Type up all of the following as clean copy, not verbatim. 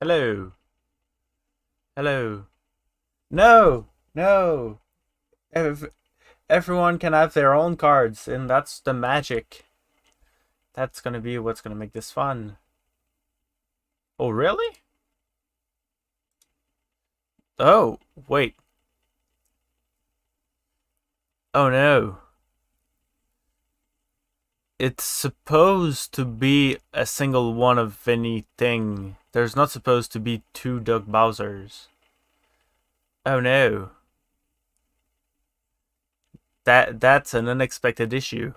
Hello. Hello. No! No! Everyone can have their own cards, and that's the magic. That's gonna be what's gonna make this fun. Oh, really? Oh, wait. Oh no. It's supposed to be a single one of anything. There's not supposed to be two Doug Bowsers. Oh no. That's an unexpected issue.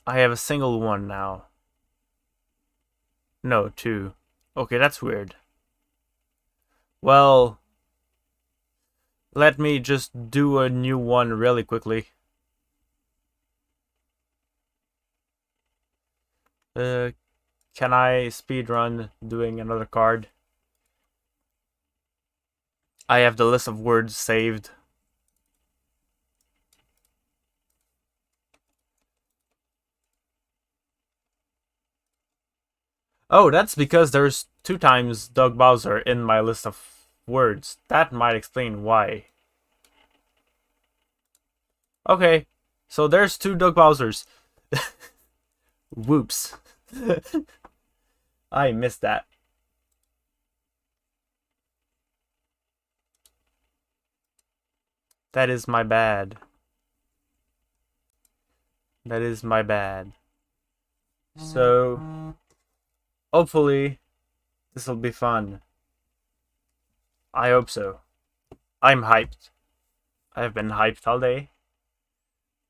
I have a single one now. No, two. Okay, that's weird. Well, let me just do a new one really quickly. Can I speedrun doing another card? I have the list of words saved. Oh, that's because there's 2 times Doug Bowser in my list of words. That might explain why. Okay, so there's 2 Doug Bowsers. Whoops. I missed that. That is my bad. That is my bad. So, hopefully, this will be fun. I hope so. I'm hyped. I've been hyped all day.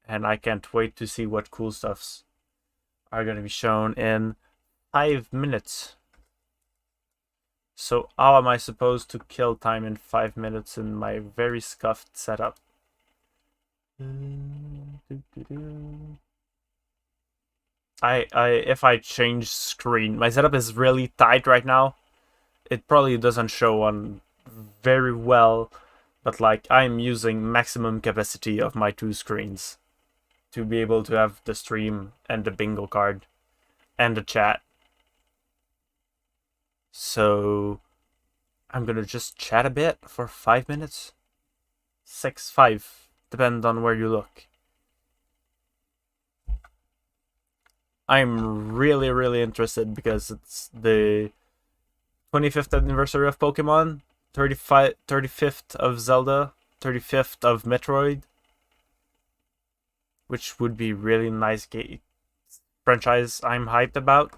And I can't wait to see what cool stuffs are going to be shown in 5 minutes. So how am I supposed to kill time in 5 minutes in my very scuffed setup? If I change screen, my setup is really tight right now. It probably doesn't show on very well, but like I'm using maximum capacity of my 2 screens to be able to have the stream and the bingo card and the chat. So I'm gonna just chat a bit for 5 minutes. 6, 5, depends on where you look. I'm really interested because it's the 25th anniversary of Pokemon, 35th of Zelda, 35th of Metroid, which would be really nice franchise I'm hyped about.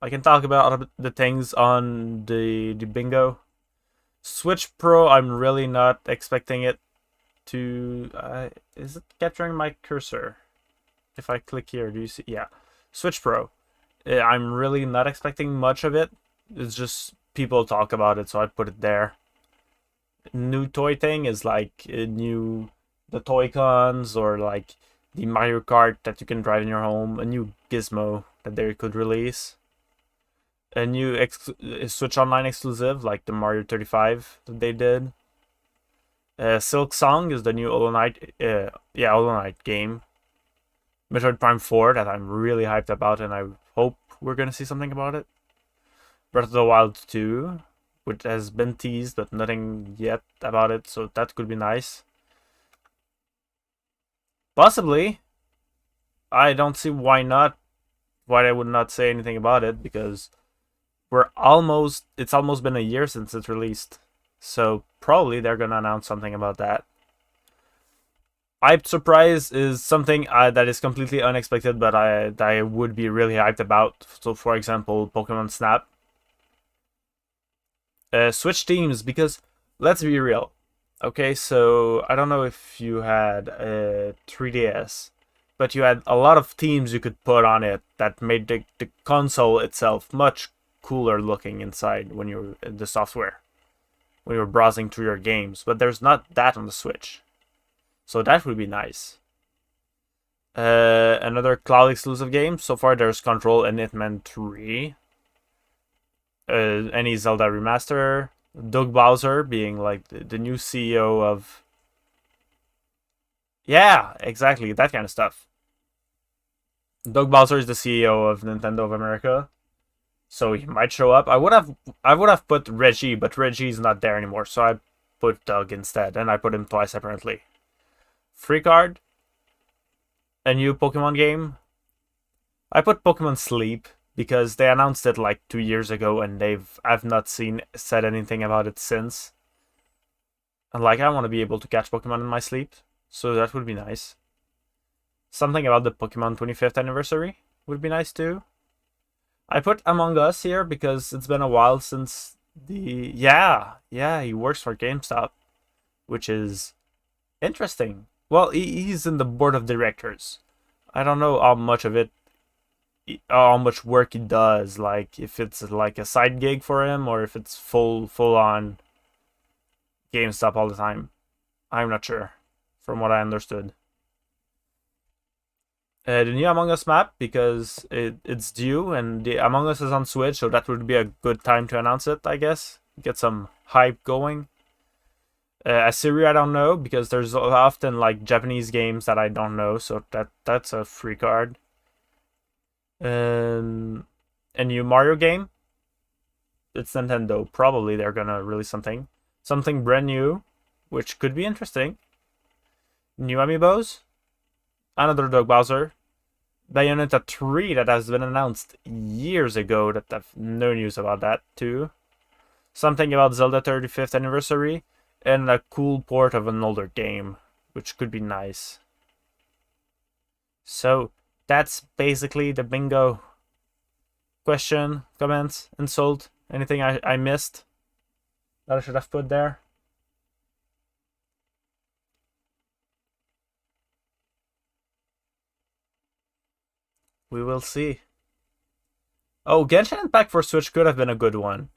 I can talk about the things on the bingo. Switch Pro, I'm really not expecting it to... is it capturing my cursor? If I click here, do you see? Yeah. Switch Pro. I'm really not expecting much of it. It's just people talk about it, so I put it there. New toy thing is like the Toy Cons or like the Mario Kart that you can drive in your home. A new gizmo that they could release. A new Switch Online exclusive like the Mario 35 that they did. Silk Song is the new Hollow Knight, Hollow Knight game. Metroid Prime 4 that I'm really hyped about, and I hope we're gonna see something about it. Breath of the Wild 2, which has been teased, but nothing yet about it, so that could be nice. Possibly. I don't see why not. Why I would not say anything about it, because it's almost been a year since it's released. So probably they're gonna announce something about that. Hyped surprise is something that is completely unexpected, but I would be really hyped about. So for example, Pokemon Snap. Switch teams, because let's be real. Okay, so I don't know if you had a 3DS, but you had a lot of themes you could put on it that made the console itself much cooler looking inside when you're in the software, when you're browsing through your games. But there's not that on the Switch, so that would be nice. Another cloud exclusive game. So far, there's Control and Hitman 3. Any Zelda remaster. Doug Bowser being like the new CEO of... Yeah, exactly, that kind of stuff. Doug Bowser is the CEO of Nintendo of America, so he might show up. I would have put Reggie, but Reggie's not there anymore, so I put Doug instead, and I put him twice separately. Free card. A new Pokemon game. I put Pokemon Sleep, because they announced it like 2 years ago, and I've not said anything about it since. And like, I want to be able to catch Pokemon in my sleep, so that would be nice. Something about the Pokemon 25th anniversary would be nice too. I put Among Us here because it's been a while since the... Yeah, he works for GameStop, which is interesting. Well, he's in the board of directors. I don't know how much work he does, like if it's like a side gig for him or if it's full on GameStop all the time. I'm not sure, from what I understood. The new Among Us map, because it's due, and the Among Us is on Switch, so that would be a good time to announce it, I guess. Get some hype going. Assyria, I don't know, because there's often like Japanese games that I don't know, so that's a free card. A new Mario game. It's Nintendo. Probably they're gonna release something brand new, which could be interesting. New amiibos. Another Doug Bowser. Bayonetta 3 that has been announced years ago, that I've no news about that too. Something about Zelda 35th anniversary, and a cool port of an older game, which could be nice. So that's basically the bingo. Question, comments, insult, anything I missed that I should have put there? We will see. Oh, Genshin Impact for Switch could have been a good one.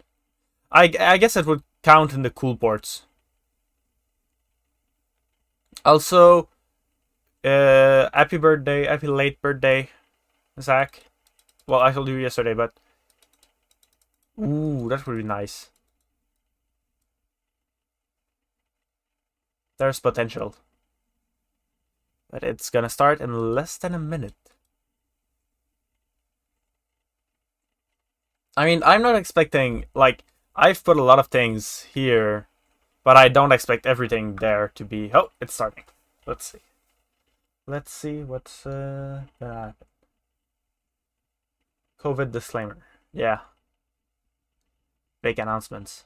I guess it would count in the cool ports. Also, happy late birthday, Zach. Well, I told you yesterday, but... Ooh, that would be nice. There's potential. But it's gonna start in less than a minute. I mean, I'm not expecting, like, I've put a lot of things here, but I don't expect everything there to be... Oh, it's starting. Let's see. Let's see what's gonna happen. COVID disclaimer. Yeah. Big announcements.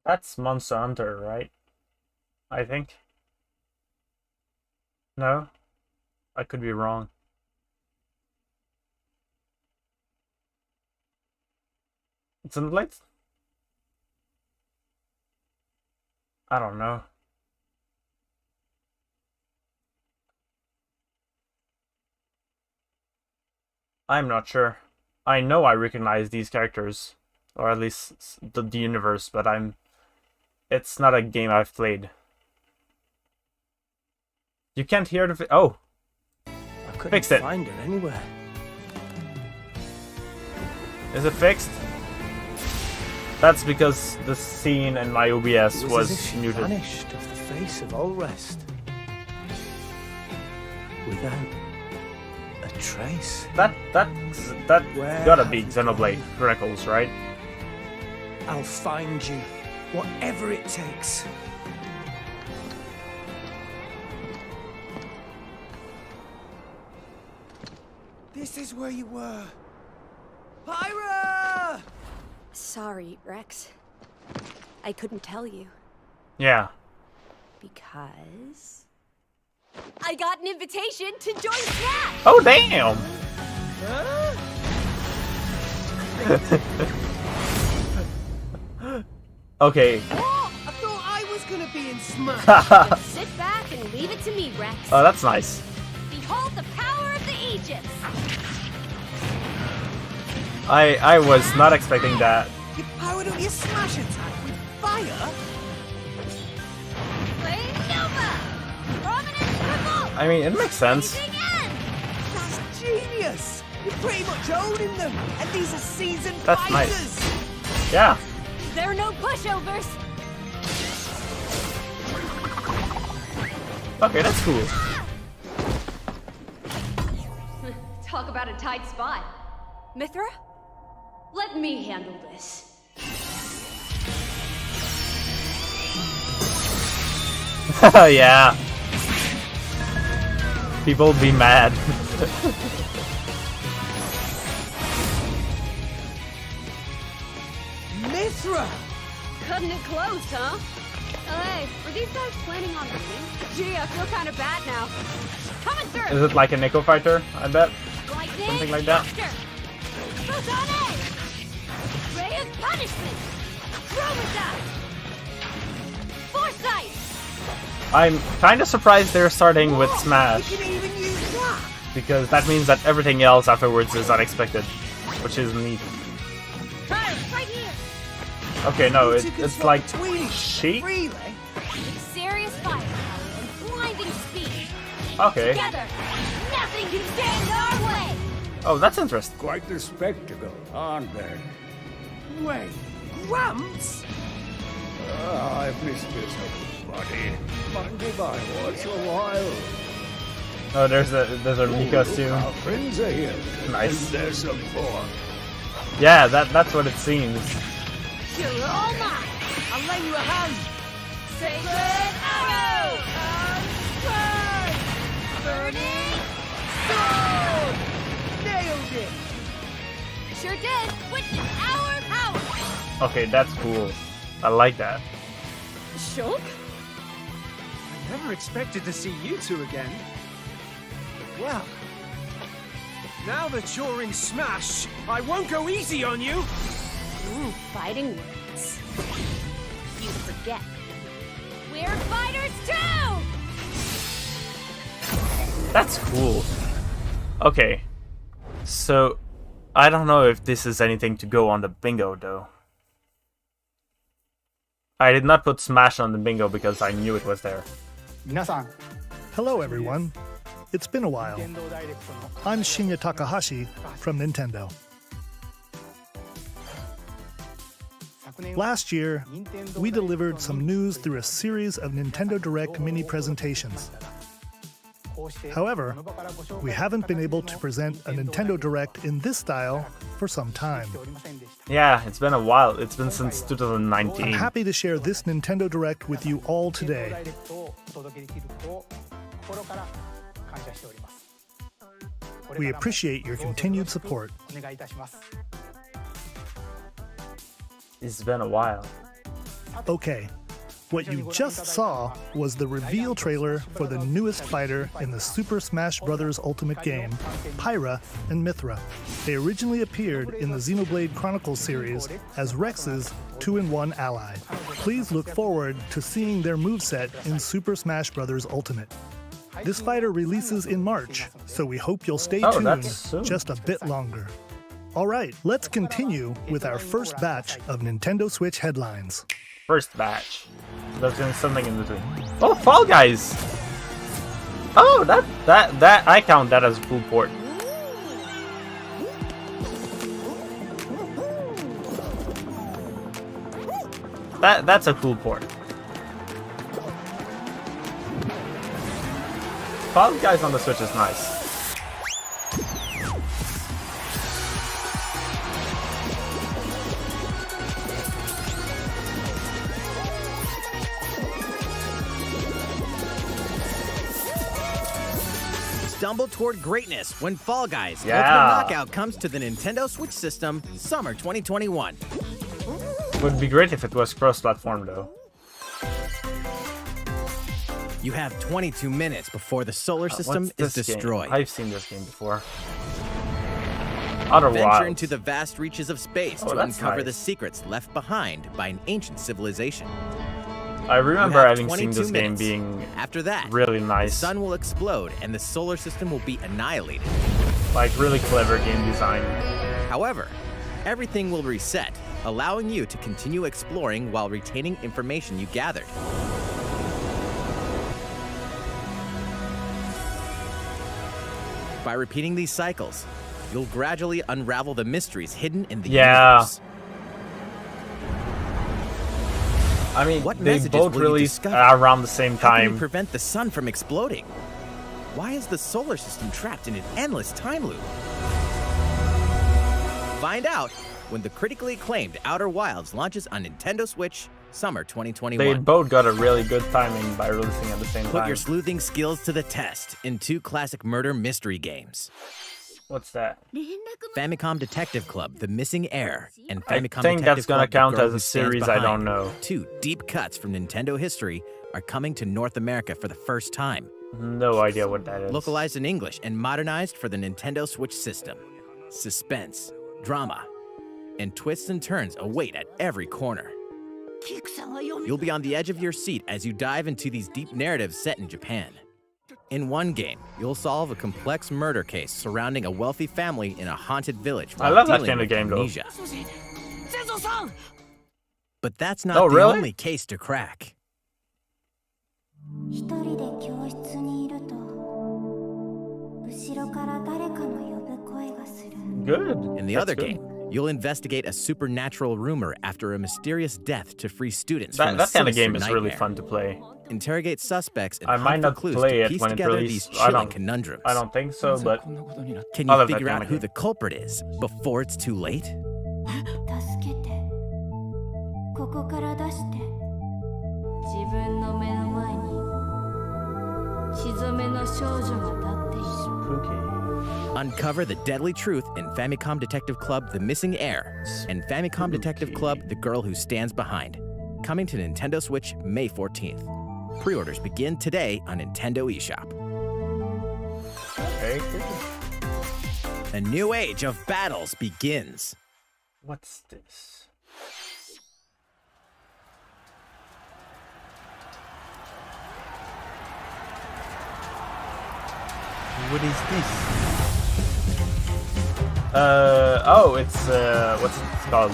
That's Monster Hunter, right? I think. No? I could be wrong. It's in the lights? I don't know. I'm not sure. I know I recognize these characters, or at least the universe, but it's not a game I've played. You can't hear the... Oh! I couldn't Fixed it. find her anywhere. Is it fixed? That's because the scene in my OBS It was as if she muted. vanished off the face of all rest. Without a trace. That Where gotta have be you Xenoblade gone? Chronicles, right? I'll find you, whatever it takes. This is where you were. Pyra! Sorry, Rex. I couldn't tell you. Yeah. Because... I got an invitation to join Smash! Oh damn! Okay. Oh, I thought I was gonna be in Smash. Just sit back and leave it to me, Rex. Oh, that's nice. Behold the power of the Aegis! I was not expecting that. You powered up your Smash attack with fire? Flame Nova! Prominent Triple! I mean, it makes sense. Rising End! That's genius! You're pretty much owning them, and these are seasoned That's fighters! nice. Yeah. There are no pushovers! Okay, that's cool. Talk about a tight spot. Mithra? Let me handle this. Yeah. People be mad. Mithra! Cutting it close, huh? Oh, hey, were these guys planning on winning? Gee, I feel kind of bad now. Coming through! Is it like a Nico fighter? I bet. Lightning, something like that? Master! Photone! Ray of punishment! Chromata! Foresight! I'm kind of surprised they're starting with Whoa, Smash, You can even use that! because that means that everything else afterwards is unexpected, which is neat. Right, right here! Okay, no, You two can it's swap like between each other she. freely. With serious firepower and blinding speed. Okay. Together, nothing can stand in our way! Oh, that's interesting. Quite the spectacle, aren't they? Wait, Gramps? I've missed this, buddy. Mind if I watch a while? Oh, there's a me costume. Our friends are here. Nice. And there's some more. Yeah, that's what it seems. You're all mine! I'll lend you a hand. Sacred arrow! Burning sword! Nailed it! Sure did! Witness our power! Okay, that's cool. I like that. Shulk? I never expected to see you two again. Well, now that you're in Smash, I won't go easy on you. Ooh, fighting words. You forget. We're fighters too! That's cool. Okay. So, I don't know if this is anything to go on the bingo, though. I did not put Smash on the bingo because I knew it was there. Hello everyone. It's been a while. I'm Shinya Takahashi from Nintendo. Last year, we delivered some news through a series of Nintendo Direct mini presentations. However, we haven't been able to present a Nintendo Direct in this style for some time. Yeah, it's been a while. It's been since I'm 2019. happy to share this Nintendo Direct with you all today. We appreciate your continued support. It's been a while. Okay, what you just saw was the reveal trailer for the newest fighter in the Super Smash Bros. Ultimate game, Pyra and Mithra. They originally appeared in the Xenoblade Chronicles series as Rex's 2-in-1 ally. Please look forward to seeing their moveset in Super Smash Bros. Ultimate. This fighter releases in March, so we hope you'll stay Oh, tuned that's soon. just a bit longer. All right, let's continue with our first batch of Nintendo Switch headlines. First batch. There's something in between. Oh, Fall Guys! Oh, that I count that as a full port. That's a cool port. Fall Guys on the Switch is nice. Stumble toward greatness when Fall Guys Yeah. Ultimate Knockout comes to the Nintendo Switch system summer 2021. Would be great if it was cross-platform though. You have 22 minutes before the solar system What's is this game? destroyed. I've seen this game before. Outer Venture Wilds. into the vast reaches of space Oh, to that's uncover nice. the secrets left behind by an ancient civilization. I remember have having seen 22 this game minutes. being After that, really the nice. sun will explode and the solar system will be annihilated. Like really clever game design. However, everything will reset, allowing you to continue exploring while retaining information you gathered. By repeating these cycles, you'll gradually unravel the mysteries hidden in the Yeah. universe. I mean, What they messages both will you released discover? around the same How can you time. prevent the sun from exploding? Why is the solar system trapped in an endless time loop? Find out when the critically acclaimed Outer Wilds launches on Nintendo Switch summer They 2021. both got a really good timing by releasing at the same Put time. your sleuthing skills to the test in two classic murder mystery games. What's that? Famicom Detective Club, The Missing Heir, and I Famicom think Detective that's gonna Club, The count Girl as Who a Stands series I don't Behind. know. Two deep cuts from Nintendo history are coming to North America for the first time. No idea what that is. Localized in English and modernized for the Nintendo Switch system. Suspense, drama, and twists and turns await at every corner. You'll be on the edge of your seat as you dive into these deep narratives set in Japan. In one game, you'll solve a complex murder case surrounding a wealthy family in a haunted village I while love that dealing kind of with game, though. amnesia. But that's not Oh, the really? only case to crack. 一人で教室にいると後ろから誰かの呼ぶ声がする Good. In the That's other good. game, you'll investigate a supernatural rumor after a mysterious death to free students from That a kind of sinister game is really Oh, nightmare. fun to play. Interrogate suspects and I hunt might for not clues play to it piece when it together releases. these I chilling don't- conundrums. I don't think so, but Can I you love that figure kind out of who game. the culprit is before it's too late? 助けてここから出して自分の目の前に血染めの少女が立っている spooky. Uncover the deadly truth in Famicom Detective Club The Missing Heir and Famicom Detective Club The Girl Who Stands Behind. Coming to Nintendo Switch May 14th. Pre-orders begin today on Nintendo eShop. Okay, cool. A new age of battles begins. What's this? What is this? Oh, it's, what's it called?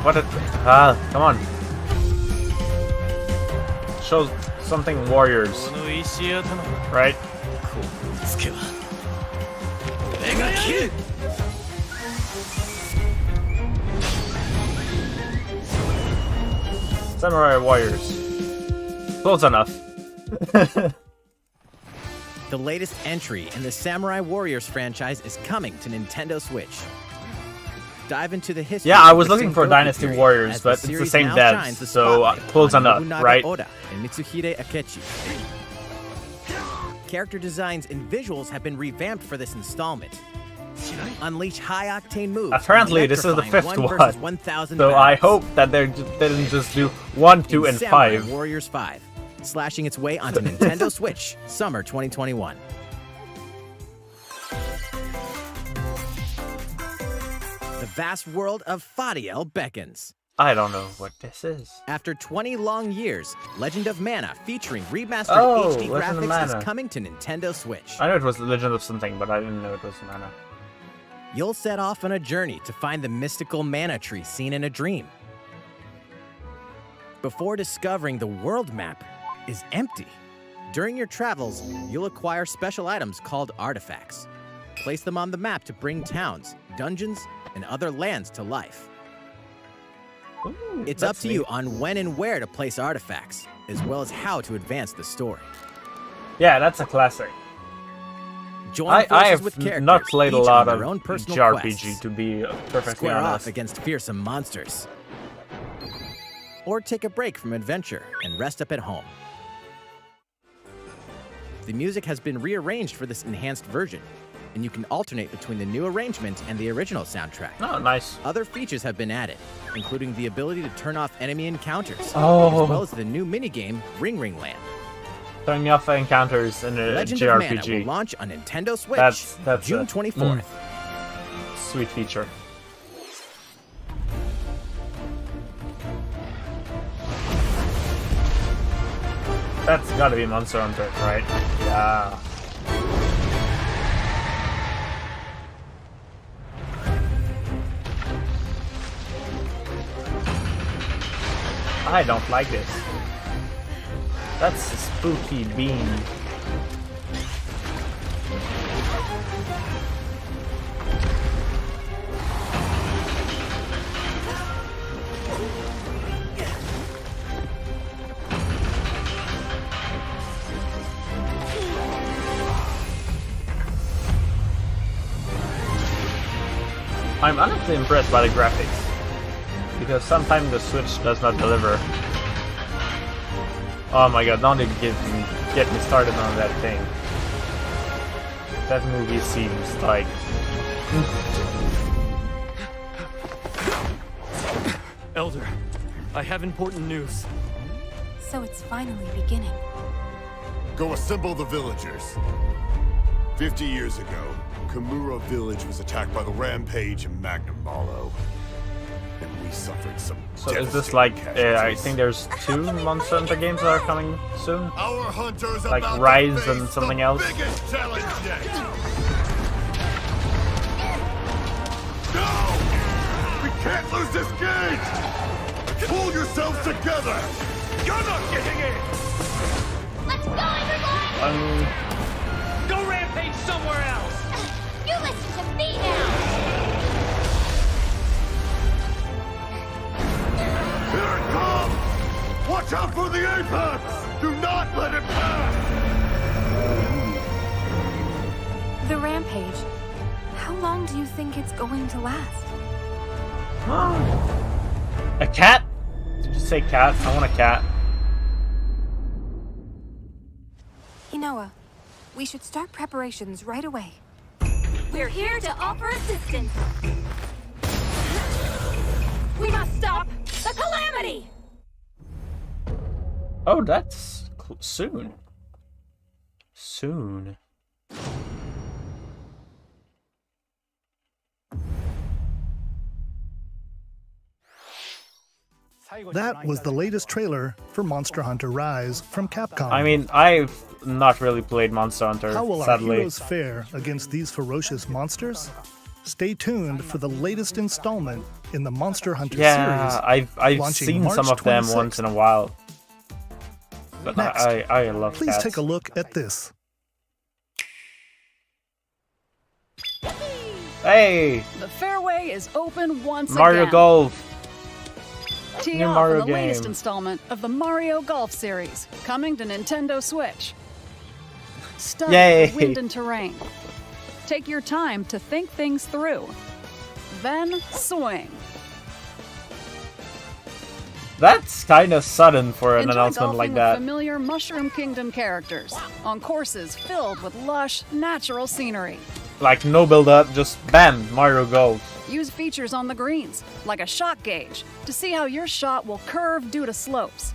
What it, come on. Shows something warriors, right? Samurai warriors. Close enough. The latest entry in the Samurai Warriors franchise is coming to Nintendo Switch. Dive into the history. Yeah, I of was the looking for Sengoku Dynasty period Warriors, as but it's the series same now devs, shines the so, spotlight close on enough, Nobunaga right? Oda and Mitsuhide Akechi. Character designs and visuals have been revamped for this installment. Unleash high-octane moves. Apparently, this is the electrifying fifth 1 versus one. 1,000 So I battles. hope that they didn't just do 1, 2, in and Samurai 5. Warriors 5, slashing its way onto Nintendo Switch summer 2021. The vast world of Fadiel beckons. I don't know what this is. After 20 long years, Legend of Mana featuring remastered Oh, HD Legend of graphics Mana. is coming to Nintendo Switch. I know it was the Legend of something, but I didn't know it was Mana. You'll set off on a journey to find the mystical mana tree seen in a dream. Before discovering the world map is empty. During your travels, you'll acquire special items called artifacts. place them on the map to bring towns, dungeons, and other lands to life. Ooh, It's up that's to neat. you on when and where to place artifacts, as well as how to advance the story. Yeah, that's a classic. Join I forces have with characters, not played a each lot on of their own personal JRPG, quests. to be perfectly Square off honest. against fearsome monsters. Or take a break from adventure and rest up at home. The music has been rearranged for this enhanced version, and you can alternate between the new arrangement and the original soundtrack. Oh, nice. Other features have been added, including the ability to turn off enemy encounters, Oh. as well as the new minigame Ring Ring Land. Turning off encounters in a Legend of Mana will JRPG. launch on Nintendo Switch That's June a 24th. Sweet feature. That's gotta be Monster Hunter, right? Yeah. I don't like this. That's a spooky bean. I'm honestly impressed by the graphics, because sometimes the Switch does not deliver. Oh my god, don't even get me started on that thing. That movie seems like... Elder, I have important news. So it's finally beginning. Go assemble the villagers. 50 years ago, Kamura village was attacked by the Rampage and Magnum Malo. And we suffered some So is this like, I casualties. think there's 2 Monster Hunter games that are coming soon? Our hunters like about to Rise face and something else? the biggest challenge yet. No! We can't lose this game! Pull yourselves together! You're not getting in! Let's go, everyone! Go rampage somewhere else! You listen to me now! Here it comes! Watch out for the apex! Do not let it pass! The rampage. How long do you think it's going to last? A cat? Did you say cat? I want a cat. Inoa, we should start preparations right away. We're here to offer assistance. We must stop the calamity! Oh, that's soon. Soon. That was the latest trailer for Monster Hunter Rise from Capcom. I mean, I've not really played Monster Hunter, how will our sadly. heroes fare against these ferocious monsters? Stay tuned for the latest installment in the Monster Hunter Yeah, series. I've launching seen some March of them 26th. once in a while. But Next, I love Please cats. take a look at this. Hey! The fairway is open once Mario again. Golf! Tee New off Mario in the latest game. installment of the Mario Golf series, coming to Nintendo Switch. Study Yay. the wind and terrain. Take your time to think things through. Then swing. That's kind of sudden for an Enjoy announcement golfing like with that. familiar Mushroom Kingdom characters on courses filled with lush, natural scenery. Like, no build up, just bam, Mario Golf. Use features on the greens, like a shot gauge, to see how your shot will curve due to slopes.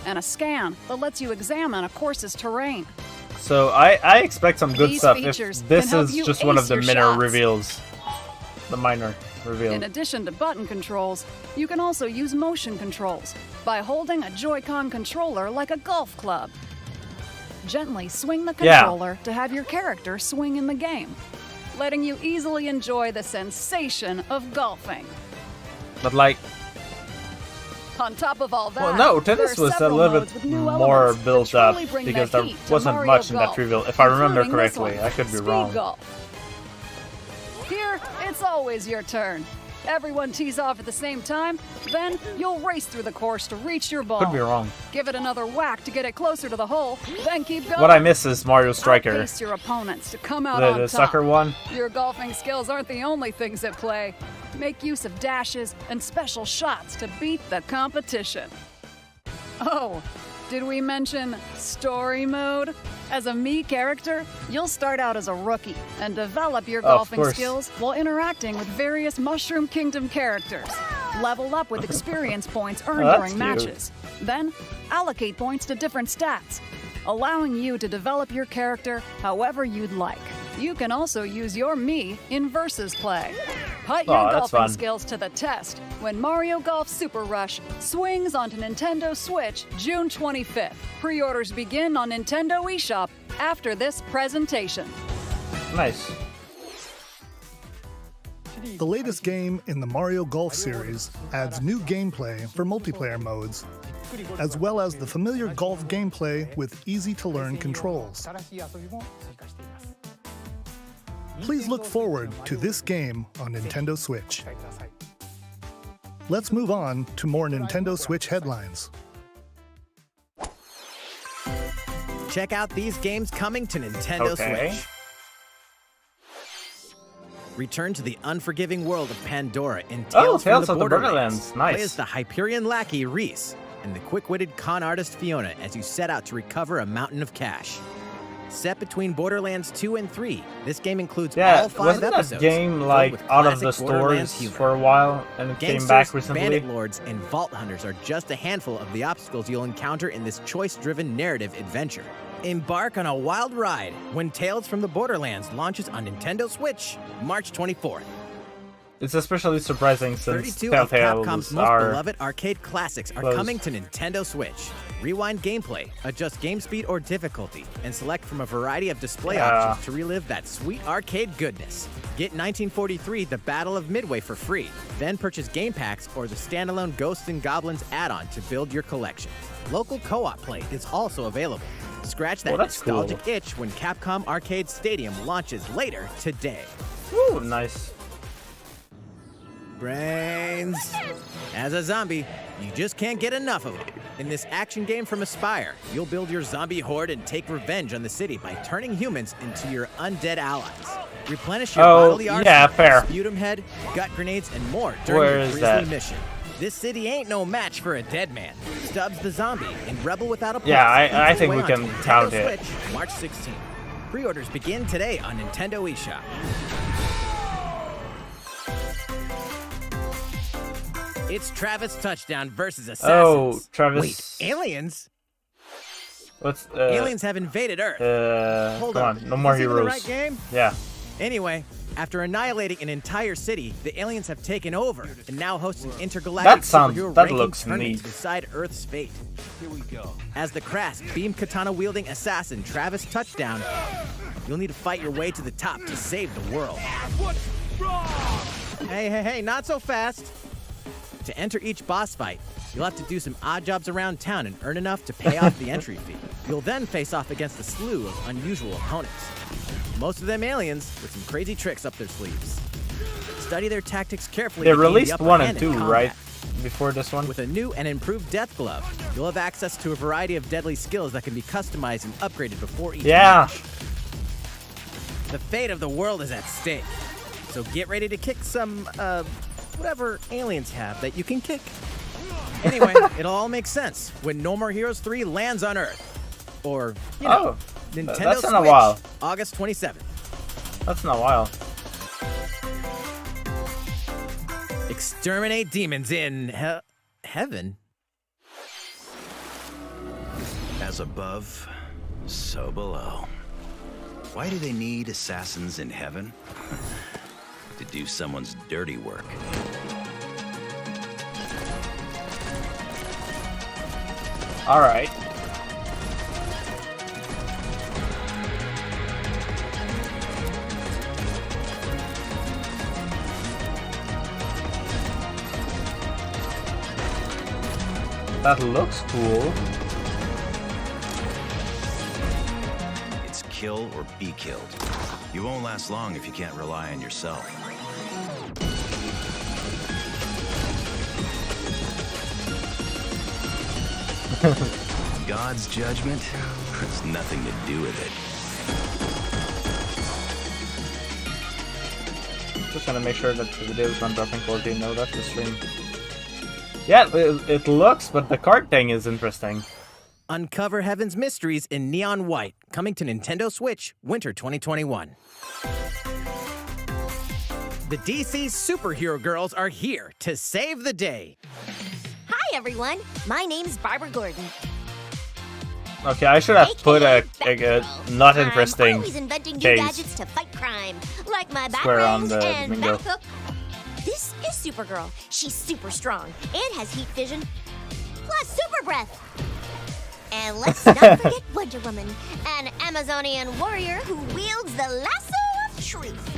And a scan that lets you examine a course's terrain. So I expect some good These stuff features if this can help is you just one of ace the your minor shots. reveals. The minor reveal. In addition to button controls, you can also use motion controls by holding a Joy-Con controller like a golf club. Gently swing the Yeah. controller to have your character swing in the game, letting you easily enjoy the sensation of golfing. But like, On top of all that, well, no, there tennis are was a several little modes bit with new more elements that built up truly bring because the there heat to wasn't Mario much in that Golf, reveal, if I remember including this correctly. one, I could be Speed wrong. Golf. Bowser, it's always your turn. Everyone tees off at the same time, then you'll race through the course to reach your ball. Could be wrong. Give it another whack to get it closer to the hole, then keep going. What I miss is Mario Striker. Outpace your opponents to come out on The top. sucker one. Your golfing skills aren't the only things at play. Make use of dashes and special shots to beat the competition. Oh, did we mention story mode? As a Mii character, you'll start out as a rookie and develop your golfing course. skills while interacting with various Mushroom Kingdom characters. Level up with experience points earned that's during cute. matches. Then, allocate points to different stats, allowing you to develop your character however you'd like. You can also use your Mii in versus play. Put your Aw, that's golfing fun. skills to the test when Mario Golf Super Rush swings onto Nintendo Switch June 25th. Pre-orders begin on Nintendo eShop after this presentation. Nice. The latest game in the Mario Golf series adds new gameplay for multiplayer modes, as well as the familiar golf gameplay with easy-to-learn controls. Please look forward to this game on Nintendo Switch. Let's move on to more Nintendo Switch headlines. Check out these games coming to Nintendo Okay. Switch. Return to the unforgiving world of Pandora in Tales from Tales the of the Borderlands. Borderlands. Nice. Play as the Hyperion lackey Reese and the quick-witted con artist Fiona as you set out to recover a mountain of cash. Set between Borderlands 2 and 3, this game includes Yeah, all 5 wasn't that episodes. game filled like with out of the classic Borderlands stores humor. for a while and it Gangsters, came back recently? bandit lords, and vault hunters are just a handful of the obstacles you'll encounter in this choice-driven narrative adventure. Embark on a wild ride when Tales from the Borderlands launches on Nintendo Switch, March 24th. It's especially surprising since 32 of Telltale's Capcom's most are beloved arcade classics are closed. coming to Nintendo Switch. Rewind gameplay, adjust game speed or difficulty, and select from a variety of display options to relive that sweet arcade goodness. Get 1943 The Battle of Midway for free, then purchase game packs or the standalone Ghosts and Goblins add-on to build your collection. Local co-op play is also available. Scratch that that's cool. nostalgic itch when Capcom Arcade Stadium launches later today. Woo, nice. Brains. As a zombie, you just can't get enough of them. In this action game from Aspyr, you'll build your zombie horde and take revenge on the city by turning humans into your undead allies. Replenish your bodily yeah, arsenal, fair. sputum head, gut grenades, and more during Where your is grisly that? mission. This city ain't no match for a dead man. Stubbs the Zombie in Rebel Without a Pulse. Yeah, I leads the think way we onto can Nintendo count it. Switch, March 16th. Pre-orders begin today on Nintendo eShop. It's Travis Touchdown versus Assassins. Oh, Travis. Wait, aliens? What's Aliens have invaded Earth. Hold come on, no more Is this even heroes. the right game? Yeah. Anyway, after annihilating an entire city, the aliens have taken over and now host an intergalactic superhero that ranking looks tournament neat. to decide Earth's fate. Here we go. As the crass, beam katana-wielding assassin Travis Touchdown, you'll need to fight your way to the top to save the world. Hey, not so fast. To enter each boss fight, you'll have to do some odd jobs around town and earn enough to pay off the entry fee. You'll then face off against a slew of unusual opponents. Most of them aliens with some crazy tricks up their sleeves. Study their tactics carefully. They to gain the released upper 1 hand and in 2, combat. right? Before this one? With a new and improved Death Glove, you'll have access to a variety of deadly skills that can be customized and upgraded before each Yeah. match. The fate of the world is at stake. So get ready to kick some, whatever aliens have that you can kick. Anyway, it'll all make sense when No More Heroes 3 lands on Earth. Or, you know, Nintendo that's Switch, in a while. August 27th. That's in a while. Exterminate demons in heaven. As above, so below. Why do they need assassins in heaven? To do someone's dirty work. All right. That looks cool. It's kill or be killed. You won't last long if you can't rely on yourself. God's judgment has nothing to do with it. Just gonna make sure that the video is not dropping quality. No, that's the stream. Yeah, it looks, but the card thing is interesting. Uncover Heaven's mysteries in neon white, coming to Nintendo Switch winter 2021. The DC superhero girls are here to save the day. Hi, everyone. My name's Barbara Gordon. Okay, I should have put a not I'm interesting always inventing new case gadgets to fight crime, like my square on Batarangs the and bingo. Bathook. This is Supergirl. She's super strong and has heat vision, plus super breath. And let's not forget Wonder Woman, an Amazonian warrior who wields the lasso of truth.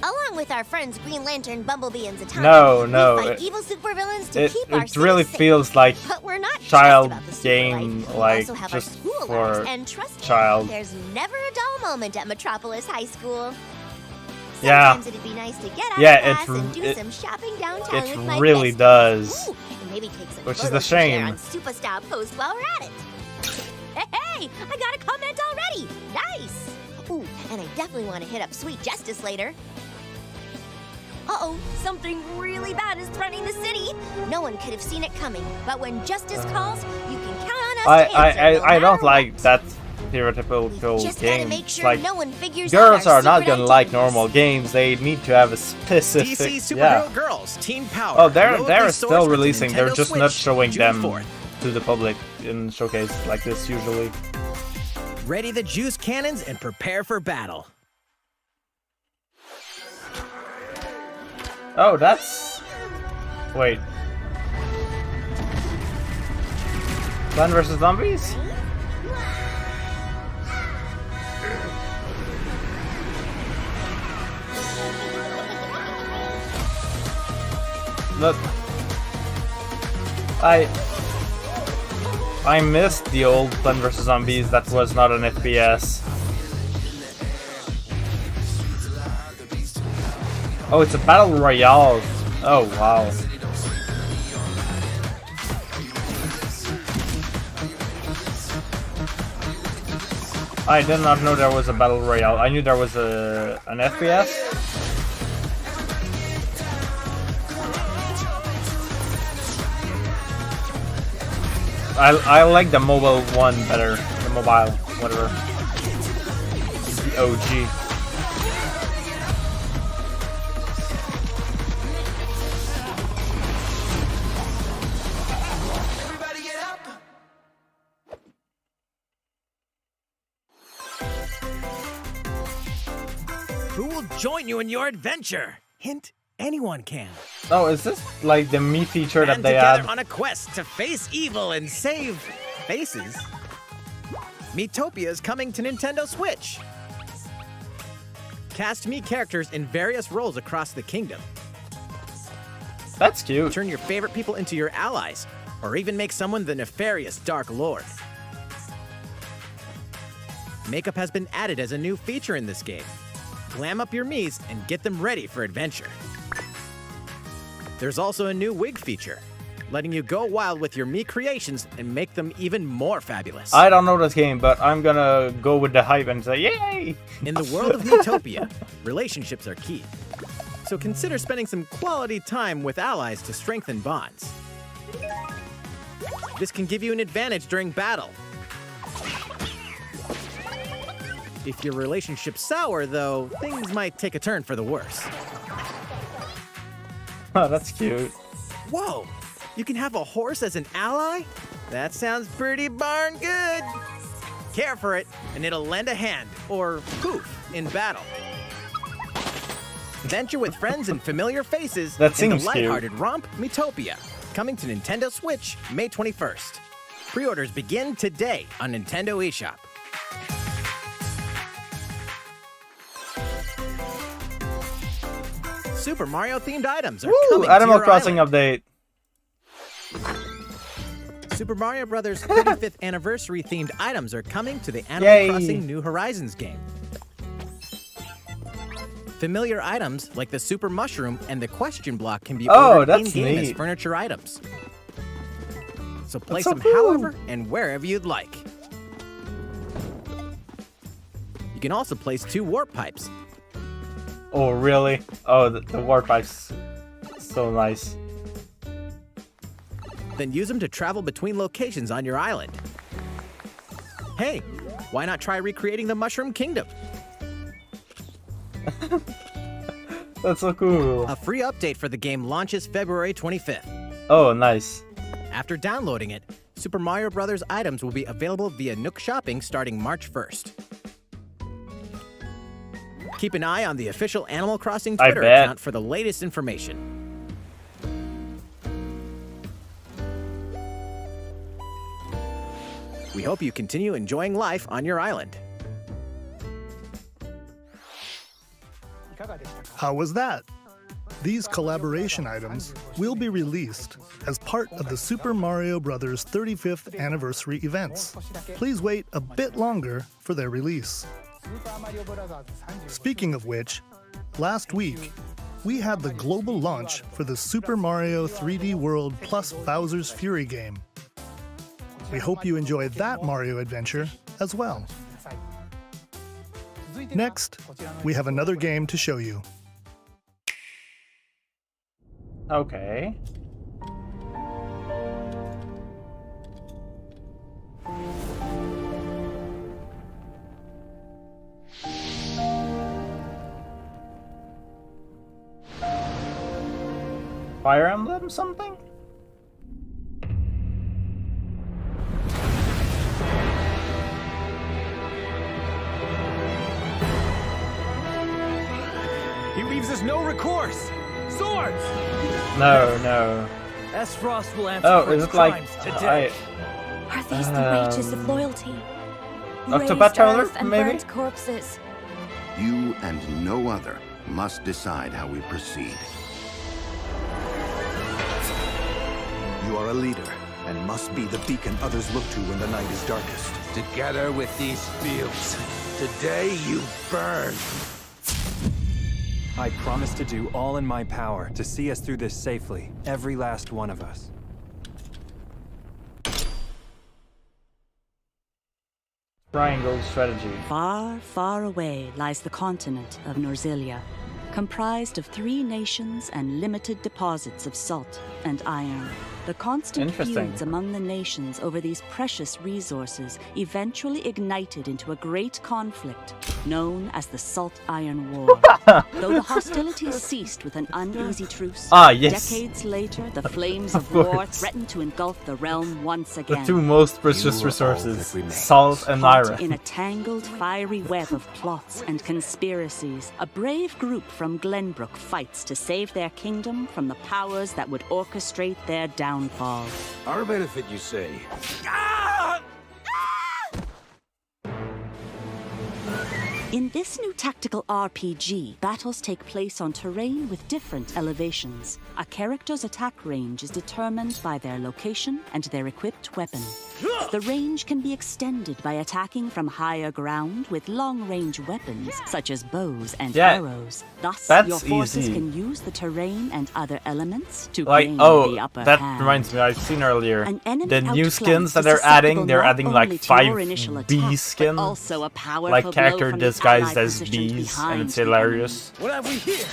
Along with our friends Green Lantern, Bumblebee, and Zatanna, we fight evil supervillains to keep our It really cities safe. feels like But we're not child just about the super game, life. We like also have our just school for lives, and trust me, child. there's never a dull moment at Metropolis High School. Yeah. Sometimes it'd be nice to get out Yeah, of class and do it- some shopping downtown it with my really besties. does. Ooh, and maybe take some Which is photos a to share shame. on Superstar Post while we're at it. Hey, I got a comment already. Nice. Ooh, and I definitely want to hit up Sweet Justice later. Uh-oh, something really bad is threatening the city. No one could have seen it coming, but when justice calls, you can count on us to answer no I don't matter like that stereotypical Just gotta game. make sure Like, no one figures girls out our are not secret gonna like identities. normal games. They need to have a specific. DC Superhero Yeah. Girls Team Power. Oh, they're heroically still soars with the releasing. They're Nintendo just not Switch, showing June them 4th. to the public in showcase like this usually. Ready the juice cannons and prepare for battle. Oh, that's. Wait. Plants vs. Zombies? Look. I missed the old Plants vs. Zombies that was not an FPS. Oh, it's a battle royale. Oh, wow. I did not know there was a battle royale. I knew there was an FPS. I like the mobile one better. The mobile, whatever. The OG. Who will join you in your adventure? Hint, anyone can. Oh, is this like the me feature that Band they together add? on a quest to face evil and save faces. Miitopia is coming to Nintendo Switch. Cast Mii characters in various roles across the kingdom. That's cute. Turn your favorite people into your allies, or even make someone the nefarious Dark Lord. Makeup has been added as a new feature in this game. Glam up your Miis and get them ready for adventure. There's also a new wig feature, letting you go wild with your Mii creations and make them even more fabulous. I don't know this game, but I'm gonna go with the hype and say yay! In the world of Miitopia, relationships are key. So consider spending some quality time with allies to strengthen bonds. This can give you an advantage during battle. If your relationship's sour, though, things might take a turn for the worse. Oh, that's cute. Whoa! You can have a horse as an ally? That sounds pretty darn good. Care for it, and it'll lend a hand, or poof, in battle. Venture with friends and familiar faces That in the seems cute. lighthearted romp Miitopia, coming to Nintendo Switch May 21st. Pre-orders begin today on Nintendo eShop. Super Mario themed items are Woo! coming to Animal your Crossing island. update. Super Mario Bros. 35th anniversary themed items are coming to the Animal Yay. Crossing New Horizons game. Familiar items like the Super Mushroom and the Question Block can be Oh, ordered that's in-game as neat. furniture items. so place so them cool. however and wherever you'd like. You can also place 2 warp pipes. Oh, really? Oh, the warp pipes. So nice. Then use them to travel between locations on your island. Hey, why not try recreating the Mushroom Kingdom? That's so cool. A free update for the game launches February 25th. Oh, nice. After downloading it, Super Mario Bros. Items will be available via Nook Shopping starting March 1st. Keep an eye on the official Animal Crossing Twitter account for the latest information. We hope you continue enjoying life on your island. How was that? These collaboration items will be released as part of the Super Mario Bros. 35th anniversary events. Please wait a bit longer for their release. Speaking of which, last week, we had the global launch for the Super Mario 3D World plus Bowser's Fury game. We hope you enjoyed that Mario adventure as well. Next, we have another game to show you. Okay. Fire Emblem something? He leaves us no recourse. Swords! No. Esfrost will answer Oh, for is his it like crimes today. Are these the wages of loyalty? Octopath Raised Traveler, earth and maybe? burnt corpses. You and no other must decide how we proceed. You are a leader and must be the beacon others look to when the night is darkest. Together with these fields, today you burn. I promise to do all in my power to see us through this safely, every last one of us. Triangle strategy. Far, far away lies the continent of Norzilia, comprised of 3 nations and limited deposits of salt and iron. The constant Interesting. feuds among the nations over these precious resources eventually ignited into a great conflict known as the Salt Iron War. Though the hostilities ceased with an uneasy truce, yes. decades later the flames of Of war course. threatened to engulf the realm once The again. 2 most precious resources, salt and Caught iron. in a tangled, fiery web of plots and conspiracies, a brave group from Glenbrook fights to save their kingdom from the powers that would orchestrate their downfall. Our benefit, you say? In this new tactical RPG, battles take place on terrain with different elevations. A character's attack range is determined by their location and their equipped weapon. The range can be extended by attacking from higher ground with long-range weapons, such as bows and arrows. Thus, that's your forces easy. can use the terrain and other elements to Like, gain oh, the upper that hand. reminds me, I've seen earlier. An enemy The new outflanked skins that is they're adding, susceptible they're not adding only like to 5 your initial bee attack, skins. but also a powerful Like blow character from the disguised ally as positioned bees, and behind it's the hilarious. What have we here?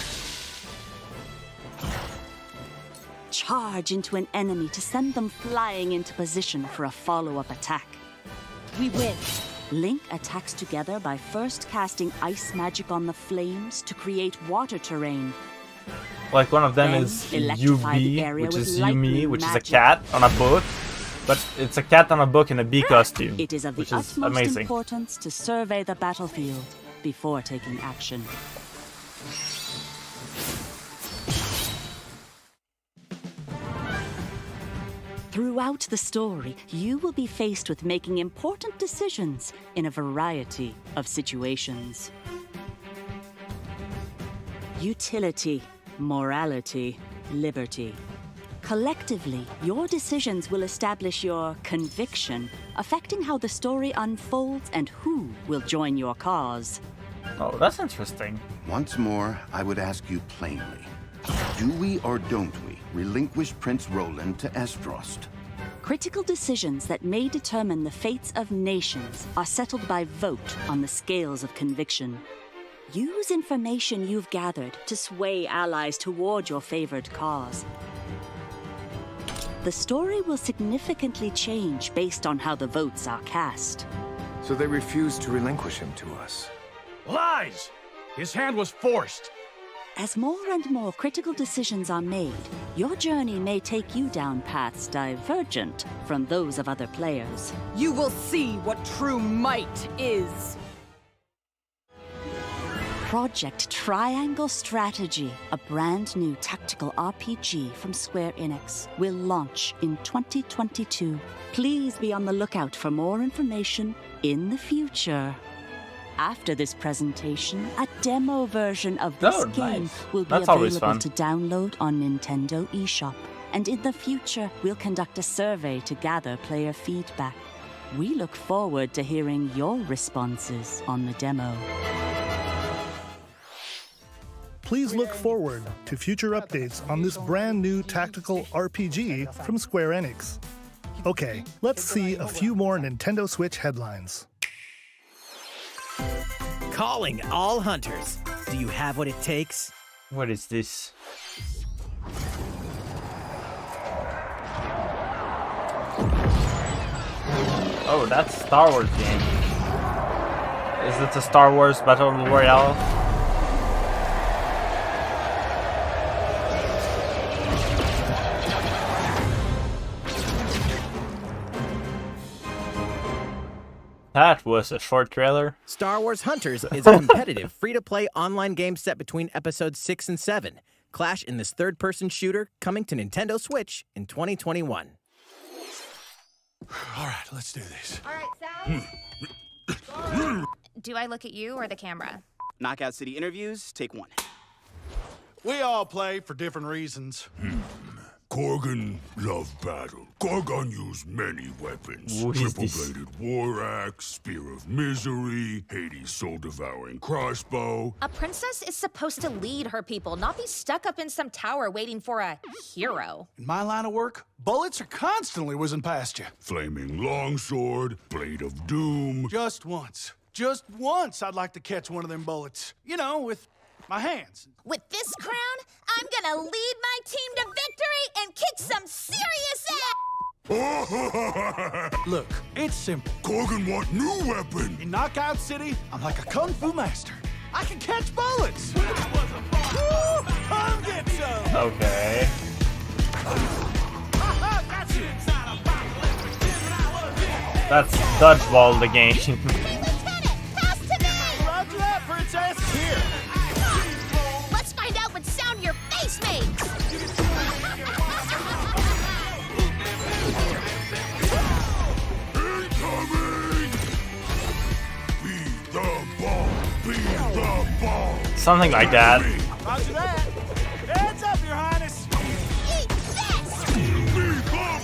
Charge into an enemy to send them flying into position for a follow-up attack. We win. Link attacks together by first casting ice magic on the flames to create water terrain. Like one of them Then is electrify the Yubi, area which with is Yumi, lightning which is a magic. cat on a book. But it's a cat on a book in a bee costume, It is of the which is utmost amazing. importance to survey the battlefield before taking action. Throughout the story, you will be faced with making important decisions in a variety of situations. Utility, morality, liberty. Collectively, your decisions will establish your conviction, affecting how the story unfolds and who will join your cause. Oh, that's interesting. Once more, I would ask you plainly. Do we or don't we relinquish Prince Roland to Esfrost? Critical decisions that may determine the fates of nations are settled by vote on the scales of conviction. Use information you've gathered to sway allies toward your favored cause. The story will significantly change based on how the votes are cast. So they refused to relinquish him to us. Lies! His hand was forced. As more and more critical decisions are made, your journey may take you down paths divergent from those of other players. You will see what true might is. Project Triangle Strategy, a brand new tactical RPG from Square Enix, will launch in 2022. Please be on the lookout for more information in the future. After this presentation, a demo version of this game will be available to download on Nintendo eShop. And in the future, we'll conduct a survey to gather player feedback. We look forward to hearing your responses on the demo. Please look forward to future updates on this brand new tactical RPG from Square Enix. Okay, let's see a few more Nintendo Switch headlines. Calling all hunters. Do you have what it takes? What is this? Oh, that's Star Wars game. Is it a Star Wars Battle Royale? That was a short trailer. Star Wars Hunters is a competitive, free-to-play online game set between episodes 6 and 7. Clash in this third-person shooter coming to Nintendo Switch in 2021. All right, let's do this. All right, Sal. Do I look at you or the camera? Knockout City interviews, take 1. We all play for different reasons. Korgan loved battle. Korgan used many weapons. What is this? Triple-bladed war axe, spear of misery, Hades' soul-devouring crossbow. A princess is supposed to lead her people, not be stuck up in some tower waiting for a hero. In my line of work, bullets are constantly whizzing past you. Flaming longsword, blade of doom. Just once I'd like to catch one of them bullets. You know, with my hands. With this crown, I'm gonna lead my team to victory and kick some serious ass! Look, it's simple. Korgan want new weapon. In Knockout City, I'm like a kung fu master. I can catch bullets. Woo! Come get some. Okay. That's Dodgeball, the game. Pass to me! Roger that, princess. Here. Let's find out what sound your face makes! Incoming! Be the ball! Be the ball! Something like that. Roger that. Heads up, Your Highness. Eat this! Be the ball!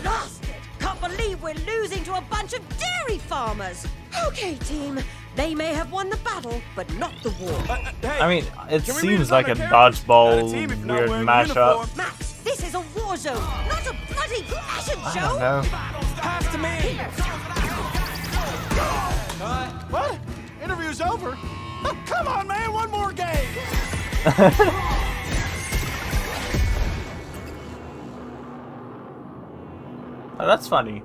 Lost it! Can't believe we're losing to a bunch of dairy farmers. Okay, team. They may have won the battle, but not the war. Hey, I mean, it seems like a dodgeball weird mashup. Max, this is a war zone, not a bloody fashion I show. don't know. Pass to me. What? Interview's over? Oh, come on, man. One more game. Oh, that's funny.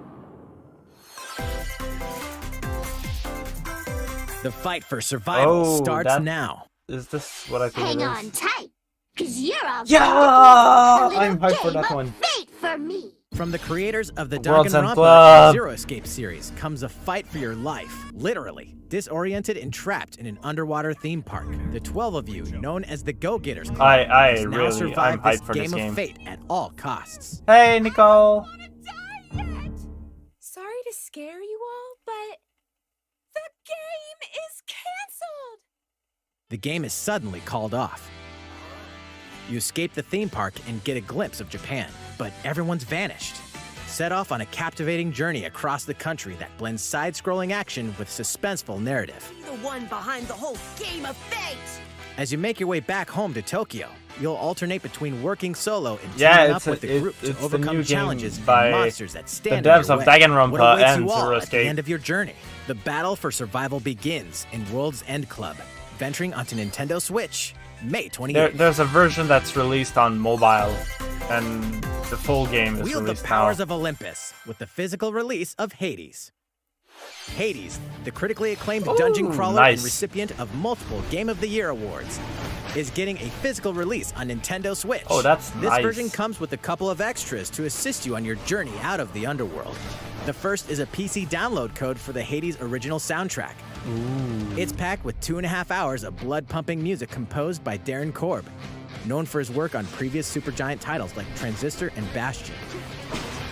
The fight for survival starts now. Is this what I think Hang it on is? tight, cause you're all Yeah! a little I'm hyped for game that of one. Fate for me. From the creators of the World's End Danganronpa Club. Zero Escape series comes a fight for your life. Literally, disoriented and trapped in an underwater theme park. The 12 of you, known as the Go-Getters Club, I must now really, survive I'm this hyped for game this of game. fate at all costs. Hey, Nicole. Sorry to scare you all, but the game is canceled. The game is suddenly called off. You escape the theme park and get a glimpse of Japan, but everyone's vanished. Set off on a captivating journey across the country that blends side-scrolling action with suspenseful narrative. The one behind the whole game of fate. As you make your way back home to Tokyo, you'll alternate between working solo and Yeah, teaming up it's, with the group to it's the overcome new challenges game and by monsters that the stand devs in your of way. Danganronpa What awaits and you all Zero at the Escape. end of your journey? The battle for survival begins in World's End Club, venturing onto Nintendo Switch, May 28th. There's a version that's released on mobile, and the full game is Wield the released powers now. of Olympus with the physical release of Hades. Hades, the critically acclaimed dungeon crawler and nice. recipient of multiple Game of the Year awards, is getting a physical release on Nintendo Switch. Oh, that's This nice. version comes with a couple of extras to assist you on your journey out of the underworld. The first is a PC download code for the Hades original soundtrack. It's packed with 2.5 hours of blood-pumping music composed by Darren Korb, known for his work on previous Supergiant titles like Transistor and Bastion.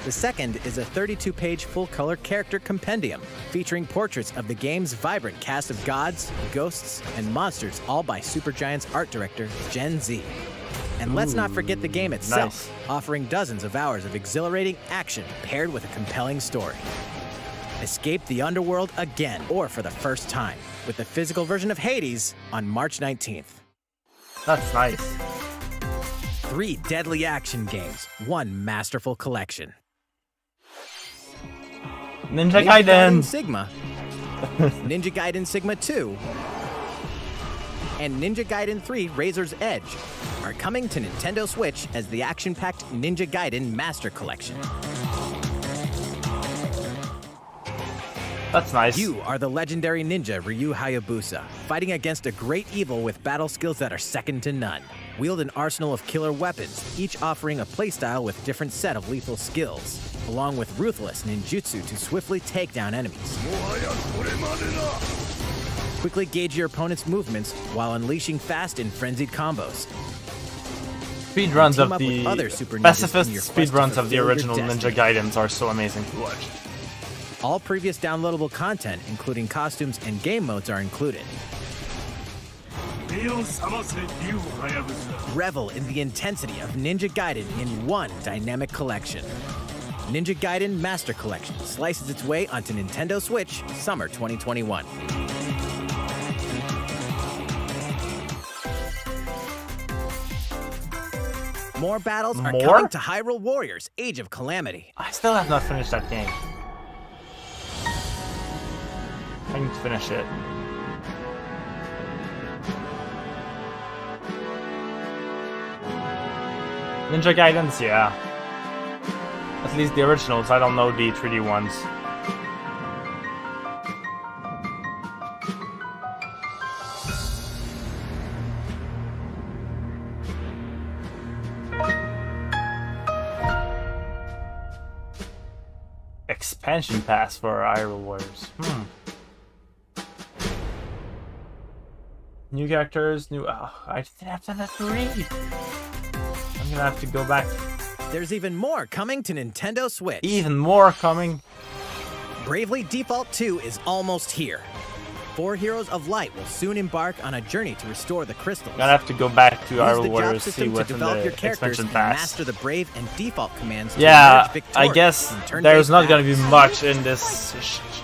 The second is a 32-page full-color character compendium featuring portraits of the game's vibrant cast of gods, ghosts, and monsters, all by Supergiant's art director, Gen Z. And let's not forget the game itself, offering dozens of hours of exhilarating action paired with a compelling story. Escape the underworld again, or for the first time, with the physical version of Hades on March 19th. That's nice. 3 deadly action games, 1 masterful collection. Ninja Gaiden Sigma, Ninja Gaiden Sigma 2, and Ninja Gaiden 3 Razor's Edge are coming to Nintendo Switch as the action-packed Ninja Gaiden Master Collection. That's nice. You are the legendary ninja Ryu Hayabusa, fighting against a great evil with battle skills that are second to none. Wield an arsenal of killer weapons, each offering a playstyle with different set of lethal skills, along with ruthless ninjutsu to swiftly take down enemies. Quickly gauge your opponent's movements while unleashing fast and frenzied combos. Speedruns Team of up with the other super ninjas pacifist in your quest to speedruns of the fulfill your original destiny. Ninja Gaidens are so amazing to watch. All previous downloadable content, including costumes and game modes, are included. Revel in the intensity of Ninja Gaiden in one dynamic collection. Ninja Gaiden Master Collection slices its way onto Nintendo Switch summer 2021. More battles are More? coming to Hyrule Warriors Age of Calamity. I still have not finished that game. I need to finish it. Ninja Gaidens, yeah. At least the originals, I don't know the 3D ones. Expansion pass for Hyrule Warriors. New characters, new. Oh, I didn't have time to read. I'm gonna have to go back. There's even more coming to Nintendo Switch. Even more coming. Bravely Default 2 is almost here. 4 Heroes of Light will soon embark on a journey to restore the crystals. Gonna have to go back to Use the Hyrule job Warriors to see system to what's in develop the your characters expansion and pass. master the Brave and Default commands to Yeah, emerge victorious I guess in turn-based there's not gonna be battles. much in this.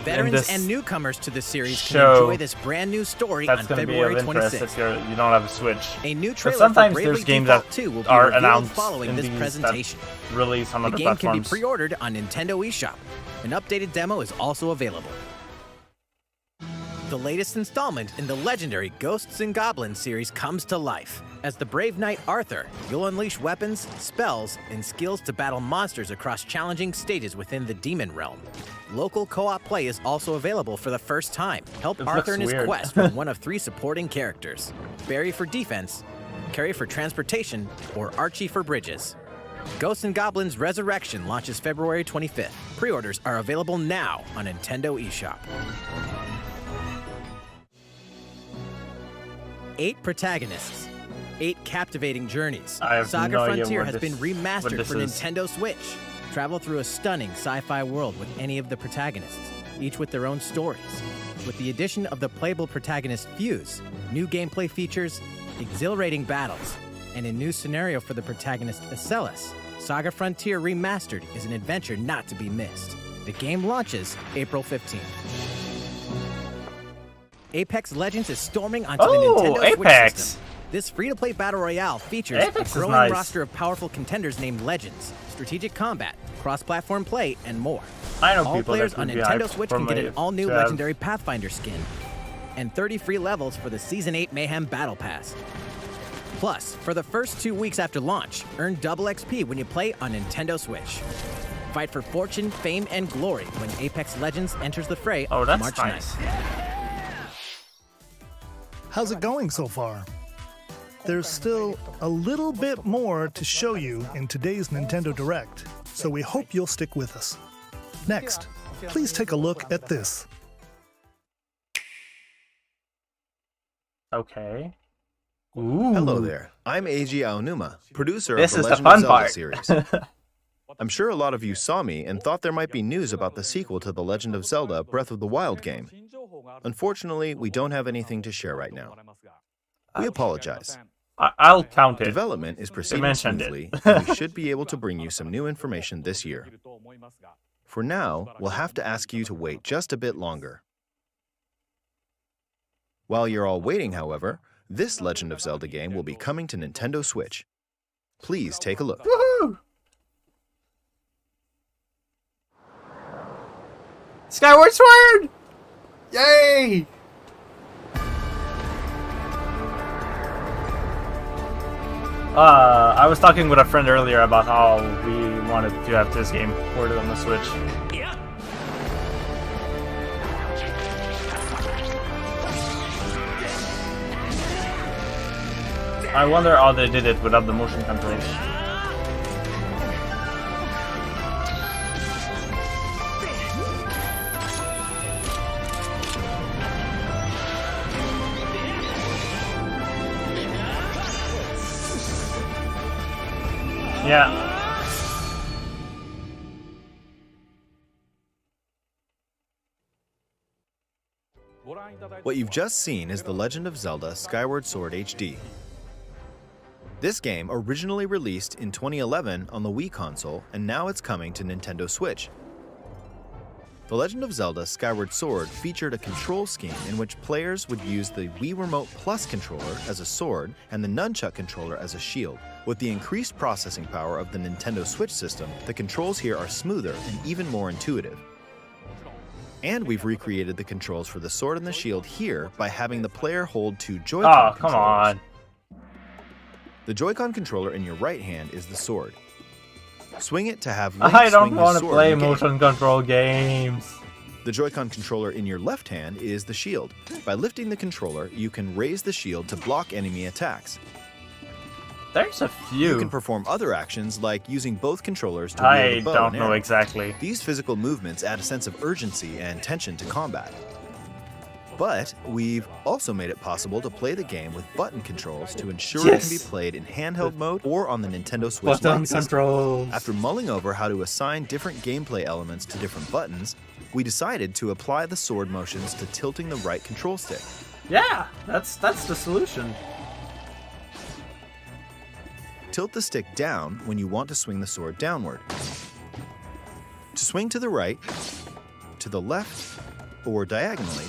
Veterans and newcomers to the series can show enjoy this brand new story that's on gonna February be of interest 26th. if you don't have a Switch. A new But trailer sometimes for there's Bravely games Default that 2 will be are revealed announced following in this these presentation. that release on The other game can be platforms. pre-ordered on Nintendo eShop. An updated demo is also available. The latest installment in the legendary Ghosts and Goblins series comes to life. As the brave knight Arthur, you'll unleash weapons, spells, and skills to battle monsters across challenging stages within the Demon Realm. Local co-op play is also available for the first time. Help This Arthur in looks his weird. quest with one of 3 supporting characters: Barry for defense, Carrie for transportation, or Archie for bridges. Ghosts and Goblins Resurrection launches February 25th. Pre-orders are available now on Nintendo eShop. 8 protagonists, 8 captivating journeys. I have Saga no idea Frontier what has been what remastered this for is. Nintendo Switch. Travel through a stunning sci-fi world with any of the protagonists, each with their own stories. With the addition of the playable protagonist Fuse, new gameplay features, exhilarating battles, and a new scenario for the protagonist Acellus, Saga Frontier Remastered is an adventure not to be missed. The game launches April 15th. Apex Legends is storming onto the Nintendo Switch Apex. system. This free-to-play battle royale features Apex a is growing nice. roster of powerful contenders named Legends, strategic combat, cross-platform play, and more. I know All people players that on would be Nintendo hyped Switch for can get me an all-new to have- Legendary Pathfinder skin, and 30 free levels for the Season 8 Mayhem Battle Pass. Plus, for the first 2 weeks after launch, earn double XP when you play on Nintendo Switch. Fight for fortune, fame, and glory when Apex Legends enters the fray Oh, that's March nice. 9th. How's it going so far? There's still a little bit more to show you in today's Nintendo Direct, so we hope you'll stick with us. Next, please take a look at this. Okay. Ooh. Hello there. I'm Eiji Aonuma, producer This of is the the Legend fun of Zelda part. series. I'm sure a lot of you saw me and thought there might be news about the sequel to The Legend of Zelda Breath of the Wild game. Unfortunately, we don't have anything to share right now. We apologize. I'll count it. Development is They proceeding mentioned smoothly, it. and we should be able to bring you some new information this year. For now, we'll have to ask you to wait just a bit longer. While you're all waiting, however, this Legend of Zelda game will be coming to Nintendo Switch. Please take a look. Woohoo! Skyward Sword! Yay! I was talking with a friend earlier about how we wanted to have this game ported on the Switch. I wonder how they did it without the motion controls. Yeah. What you've just seen is The Legend of Zelda Skyward Sword HD. This game originally released in 2011 on the Wii console, and now it's coming to Nintendo Switch. The Legend of Zelda Skyward Sword featured a control scheme in which players would use the Wii Remote Plus controller as a sword and the Nunchuck controller as a shield. With the increased processing power of the Nintendo Switch system, the controls here are smoother and even more intuitive. And we've recreated the controls for the sword and the shield here by having the player hold two Joy-Con Oh, come controllers. on. The Joy-Con controller in your right hand is the sword. Swing it to have Link I don't swing his want to sword play in the game. motion control games. The Joy-Con controller in your left hand is the shield. By lifting the controller, you can raise the shield to block enemy attacks. There's a few. You can perform other actions like using both controllers to I wield a bow don't and know arrow. exactly. These physical movements add a sense of urgency and tension to combat. But we've also made it possible to play the game with button controls to ensure it can be Yes. played in handheld mode or on the Nintendo Switch Button Lite system. controls. After mulling over how to assign different gameplay elements to different buttons, we decided to apply the sword motions to tilting the right control stick. Yeah, that's the solution. Tilt the stick down when you want to swing the sword downward. To swing to the right, to the left, or diagonally,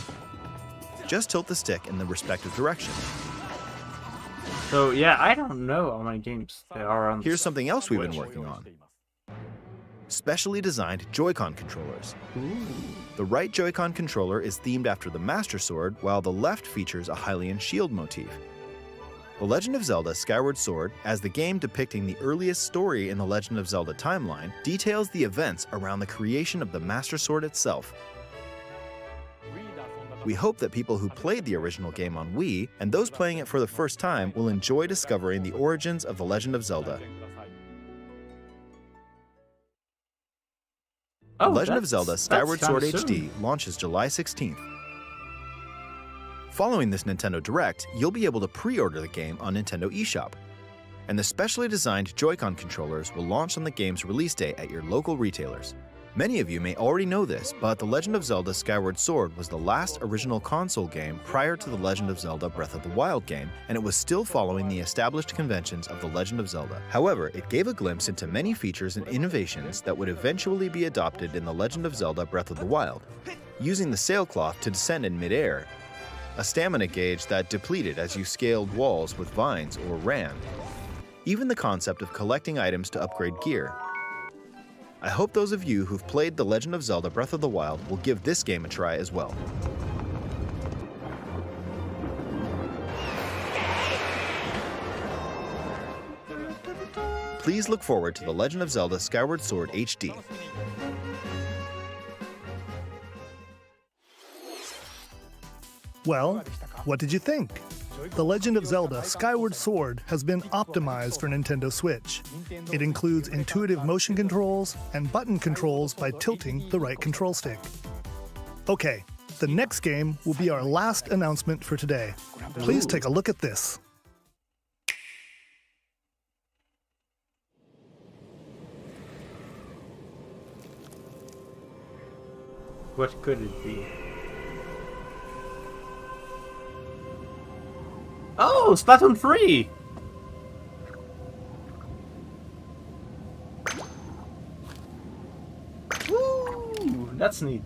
just tilt the stick in the respective direction. So yeah, I don't know how many games there are on. Here's something else we've been working on. Specially designed Joy-Con controllers. The right Joy-Con controller is themed after the Master Sword, while the left features a Hylian shield motif. The Legend of Zelda Skyward Sword, as the game depicting the earliest story in the Legend of Zelda timeline, details the events around the creation of the Master Sword itself. We hope that people who played the original game on Wii and those playing it for the first time will enjoy discovering the origins of The Legend of Zelda. The Legend of Zelda Skyward Sword HD launches July 16th. Following this Nintendo Direct, you'll be able to pre-order the game on Nintendo eShop. And the specially designed Joy-Con controllers will launch on the game's release day at your local retailers. Many of you may already know this, but The Legend of Zelda Skyward Sword was the last original console game prior to The Legend of Zelda Breath of the Wild game, and it was still following the established conventions of The Legend of Zelda. However, it gave a glimpse into many features and innovations that would eventually be adopted in The Legend of Zelda Breath of the Wild. Using the sailcloth to descend in midair, a stamina gauge that depleted as you scaled walls with vines or ran. Even the concept of collecting items to upgrade gear. I hope those of you who've played The Legend of Zelda Breath of the Wild will give this game a try as well. Please look forward to The Legend of Zelda Skyward Sword HD. Well, what did you think? The Legend of Zelda Skyward Sword has been optimized for Nintendo Switch. It includes intuitive motion controls and button controls by tilting the right control stick. Okay, the next game will be our last announcement for today. Please take a look at this. What could it be? Oh, Splatoon 3! Woo! That's neat.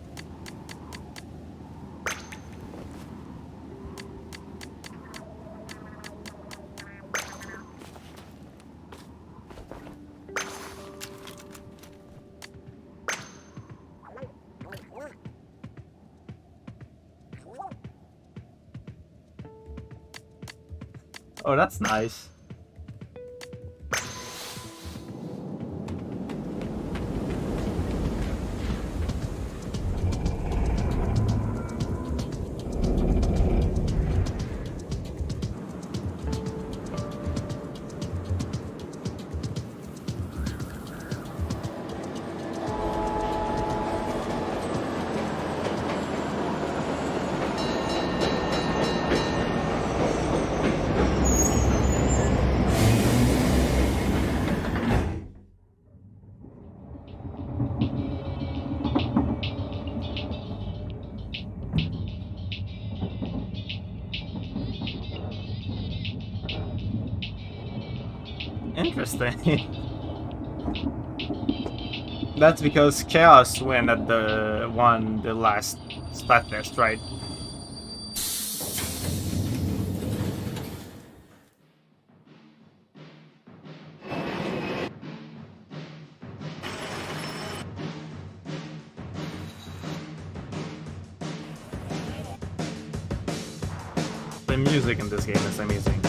Oh, that's nice. Interesting. That's because Chaos won at the last Splatfest, right? The music in this game is amazing.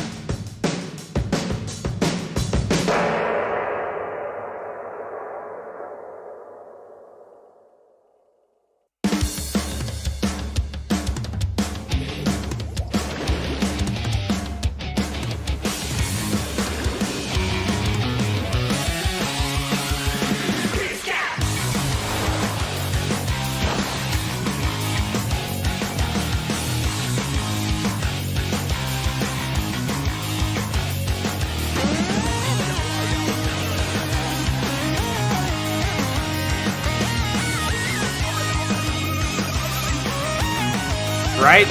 Right?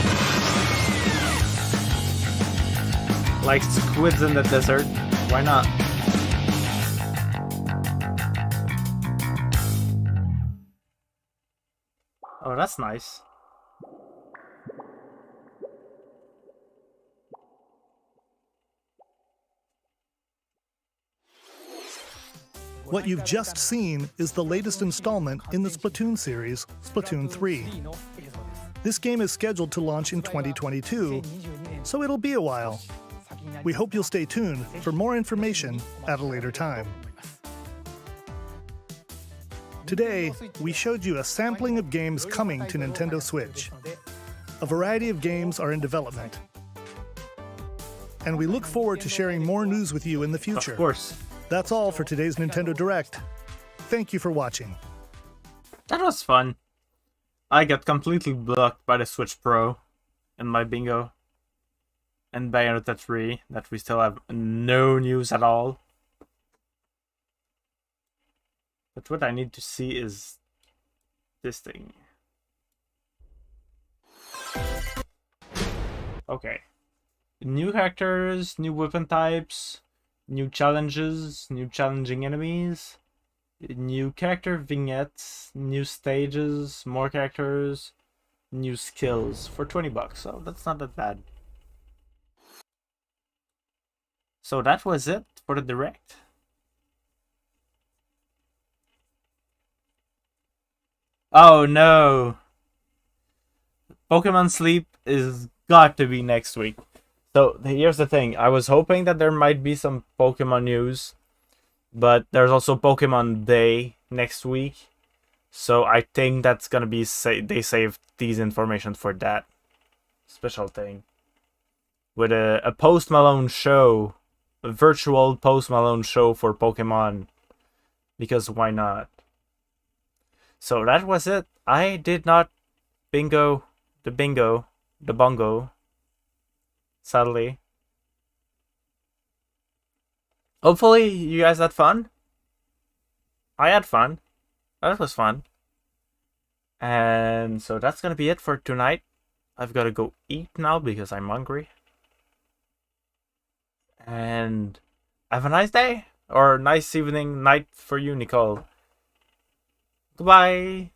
Like squids in the desert. Why not? Oh, that's nice. What you've just seen is the latest installment in the Splatoon series, Splatoon 3. This game is scheduled to launch in 2022, so it'll be a while. We hope you'll stay tuned for more information at a later time. Today, we showed you a sampling of games coming to Nintendo Switch. A variety of games are in development. And we look forward to sharing more news with you in the future. Of course. That's all for today's Nintendo Direct. Thank you for watching. That was fun. I got completely blocked by the Switch Pro in my bingo. And Bayonetta 3, that we still have no news at all. But what I need to see is this thing. Okay. New characters, new weapon types, new challenges, new challenging enemies, new character vignettes, new stages, more characters, new skills for $20, so that's not that bad. So that was it for the direct. Oh no! Pokemon Sleep is got to be next week. So here's the thing, I was hoping that there might be some Pokemon news, but there's also Pokemon Day next week. So I think that's gonna be they saved these information for that special thing. With a Post Malone show, a virtual Post Malone show for Pokemon. Because why not? So that was it. I did not bingo, the bongo. Sadly. Hopefully you guys had fun. I had fun. That was fun. And so that's gonna be it for tonight. I've gotta go eat now because I'm hungry. And have a nice day. Or nice evening, night for you, Nicole. Goodbye.